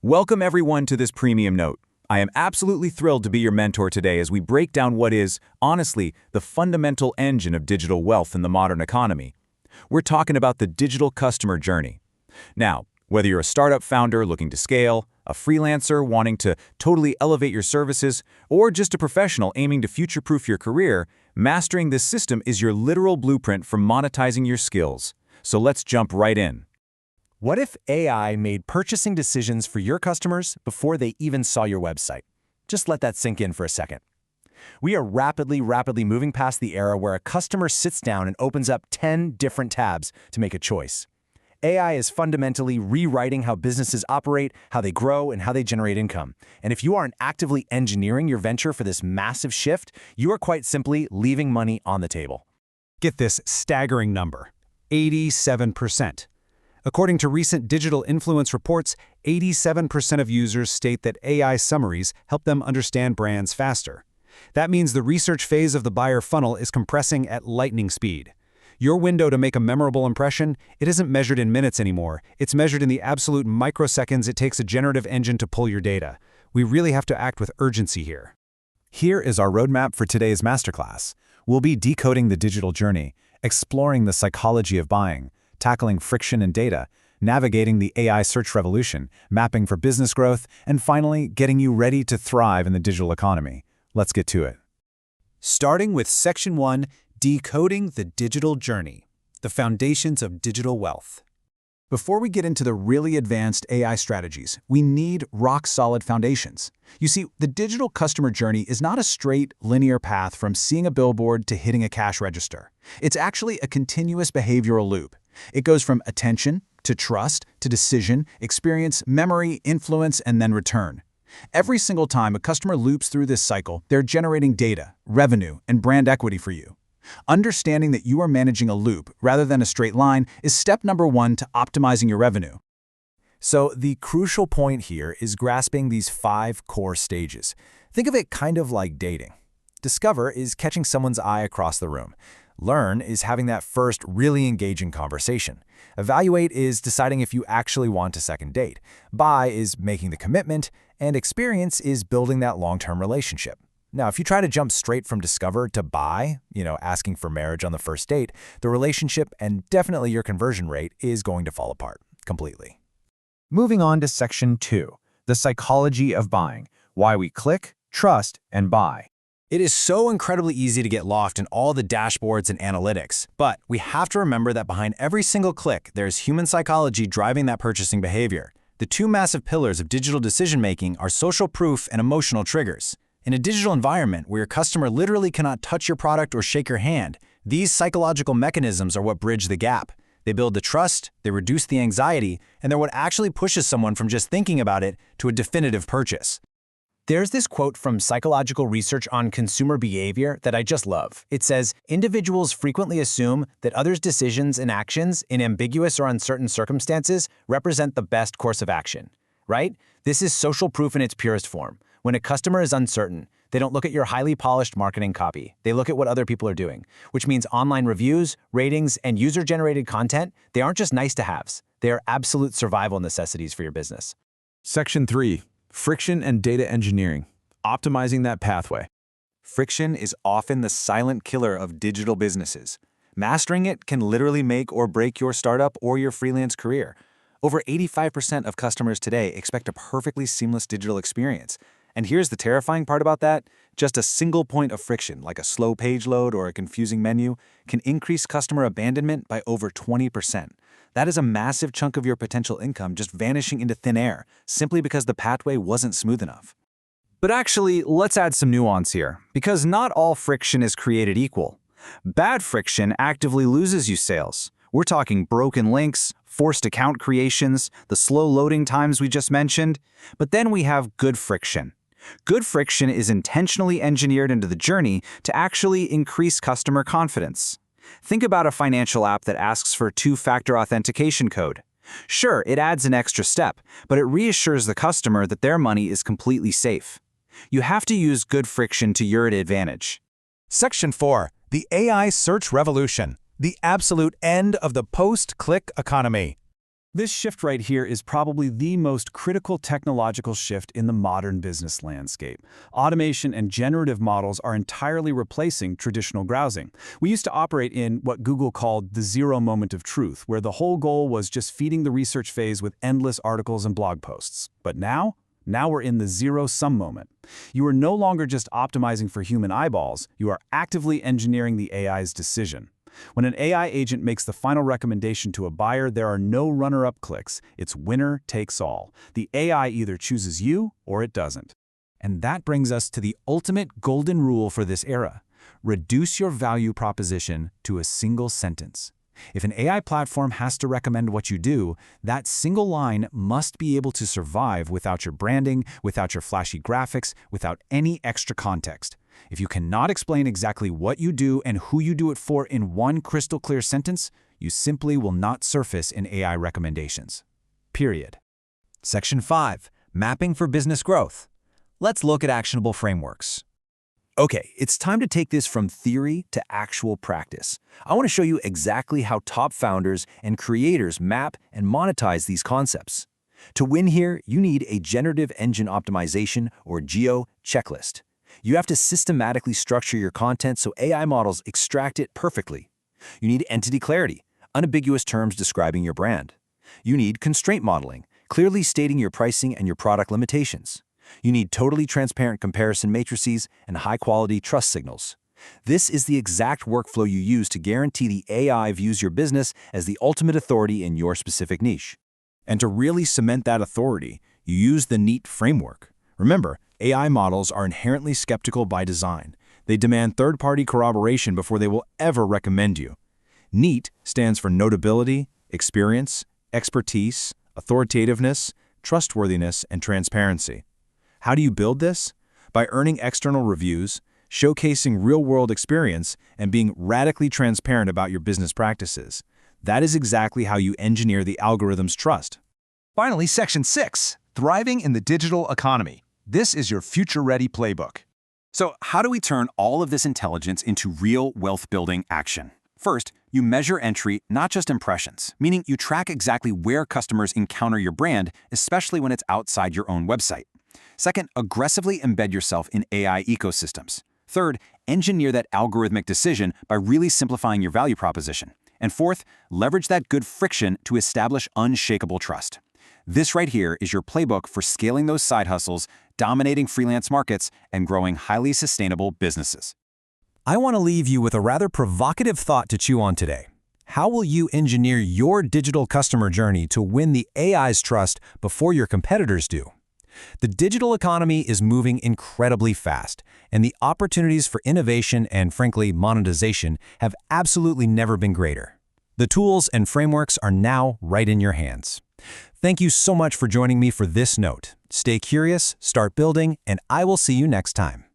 Welcome everyone to this premium note. I am absolutely thrilled to be your mentor today as we break down what is, honestly, the fundamental engine of digital wealth in the modern economy. We're talking about the digital customer journey. Now, whether you're a startup founder looking to scale, a freelancer wanting to totally elevate your services, or just a professional aiming to future-proof your career, mastering this system is your literal blueprint for monetizing your skills. So let's jump right in. What if AI made purchasing decisions for your customers before they even saw your website? Just let that sink in for a second. We are rapidly moving past the era where a customer sits down and opens up 10 different tabs to make a choice. AI is fundamentally rewriting how businesses operate, how they grow, and how they generate income. And if you aren't actively engineering your venture for this massive shift, you are quite simply leaving money on the table. Get this staggering number, 87%. According to recent digital influence reports, 87% of users state that AI summaries help them understand brands faster. That means the research phase of the buyer funnel is compressing at lightning speed. Your window to make a memorable impression, it isn't measured in minutes anymore. It's measured in the absolute microseconds it takes a generative engine to pull your data. We really have to act with urgency here. Here is our roadmap for today's masterclass. We'll be decoding the digital journey, exploring the psychology of buying, tackling friction and data, navigating the AI search revolution, mapping for business growth, and finally, getting you ready to thrive in the digital economy. Let's get to it. Starting with Section 1, Decoding the Digital Journey, the Foundations of Digital Wealth. Before we get into the really advanced AI strategies, we need rock-solid foundations. You see, the digital customer journey is not a straight, linear path from seeing a billboard to hitting a cash register. It's actually a continuous behavioral loop. It goes from attention, to trust, to decision, experience, memory, influence, and then return. Every single time a customer loops through this cycle, they're generating data, revenue, and brand equity for you. Understanding that you are managing a loop rather than a straight line is step number 1 to optimizing your revenue. So the crucial point here is grasping these 5 core stages. Think of it kind of like dating. Discover is catching someone's eye across the room. Learn is having that first really engaging conversation. Evaluate is deciding if you actually want a second date. Buy is making the commitment, and experience is building that long-term relationship. Now, if you try to jump straight from discover to buy, asking for marriage on the first date, the relationship and definitely your conversion rate is going to fall apart completely. Moving on to Section 2, the psychology of buying, why we click, trust, and buy. It is so incredibly easy to get lost in all the dashboards and analytics, but we have to remember that behind every single click, there's human psychology driving that purchasing behavior. The 2 massive pillars of digital decision-making are social proof and emotional triggers. In a digital environment where your customer literally cannot touch your product or shake your hand, these psychological mechanisms are what bridge the gap. They build the trust, they reduce the anxiety, and they're what actually pushes someone from just thinking about it to a definitive purchase. There's this quote from psychological research on consumer behavior that I just love. It says, individuals frequently assume that others' decisions and actions in ambiguous or uncertain circumstances represent the best course of action, right? This is social proof in its purest form. When a customer is uncertain, they don't look at your highly polished marketing copy. They look at what other people are doing, which means online reviews, ratings, and user-generated content, they aren't just nice-to-haves. They are absolute survival necessities for your business. Section 3. Friction and data engineering, optimizing that pathway. Friction is often the silent killer of digital businesses. Mastering it can literally make or break your startup or your freelance career. Over 85% of customers today expect a perfectly seamless digital experience. And here's the terrifying part about that. Just a single point of friction, like a slow page load or a confusing menu, can increase customer abandonment by over 20%. That is a massive chunk of your potential income just vanishing into thin air, simply because the pathway wasn't smooth enough. But actually, let's add some nuance here, because not all friction is created equal. Bad friction actively loses you sales. We're talking broken links, forced account creations, the slow loading times we just mentioned. But then we have good friction. Good friction is intentionally engineered into the journey to actually increase customer confidence. Think about a financial app that asks for 2-factor authentication code. Sure, it adds an extra step, but it reassures the customer that their money is completely safe. You have to use good friction to your advantage. Section 4, the AI search revolution, the absolute end of the post-click economy. This shift right here is probably the most critical technological shift in the modern business landscape. Automation and generative models are entirely replacing traditional browsing. We used to operate in what Google called the zero moment of truth, where the whole goal was just feeding the research phase with endless articles and blog posts. But now we're in the zero-sum moment. You are no longer just optimizing for human eyeballs, you are actively engineering the AI's decision. When an AI agent makes the final recommendation to a buyer, there are no runner-up clicks. It's winner takes all. The AI either chooses you or it doesn't. And that brings us to the ultimate golden rule for this era. Reduce your value proposition to a single sentence. If an AI platform has to recommend what you do, that single line must be able to survive without your branding, without your flashy graphics, without any extra context. If you cannot explain exactly what you do and who you do it for in one crystal clear sentence, you simply will not surface in AI recommendations. Period. Section 5. Mapping for business growth. Let's look at actionable frameworks. Okay, it's time to take this from theory to actual practice. I want to show you exactly how top founders and creators map and monetize these concepts. To win here, you need a generative engine optimization or GEO checklist. You have to systematically structure your content so AI models extract it perfectly. You need entity clarity, unambiguous terms describing your brand. You need constraint modeling, clearly stating your pricing and your product limitations. You need totally transparent comparison matrices and high-quality trust signals. This is the exact workflow you use to guarantee the AI views your business as the ultimate authority in your specific niche. And to really cement that authority, you use the NEAT framework. Remember, AI models are inherently skeptical by design. They demand third-party corroboration before they will ever recommend you. NEAT stands for notability, experience, expertise, authoritativeness, trustworthiness, and transparency. How do you build this? By earning external reviews, showcasing real-world experience, and being radically transparent about your business practices. That is exactly how you engineer the algorithm's trust. Finally, Section 6. Thriving in the digital economy. This is your future-ready playbook. So how do we turn all of this intelligence into real wealth-building action? First, you measure entry, not just impressions, meaning you track exactly where customers encounter your brand, especially when it's outside your own website. Second, aggressively embed yourself in AI ecosystems. Third, engineer that algorithmic decision by really simplifying your value proposition. And fourth, leverage that good friction to establish unshakable trust. This right here is your playbook for scaling those side hustles, dominating freelance markets, and growing highly sustainable businesses. I want to leave you with a rather provocative thought to chew on today. How will you engineer your digital customer journey to win the AI's trust before your competitors do? The digital economy is moving incredibly fast, and the opportunities for innovation and, frankly, monetization have absolutely never been greater. The tools and frameworks are now right in your hands. Thank you so much for joining me for this note. Stay curious, start building, and I will see you next time.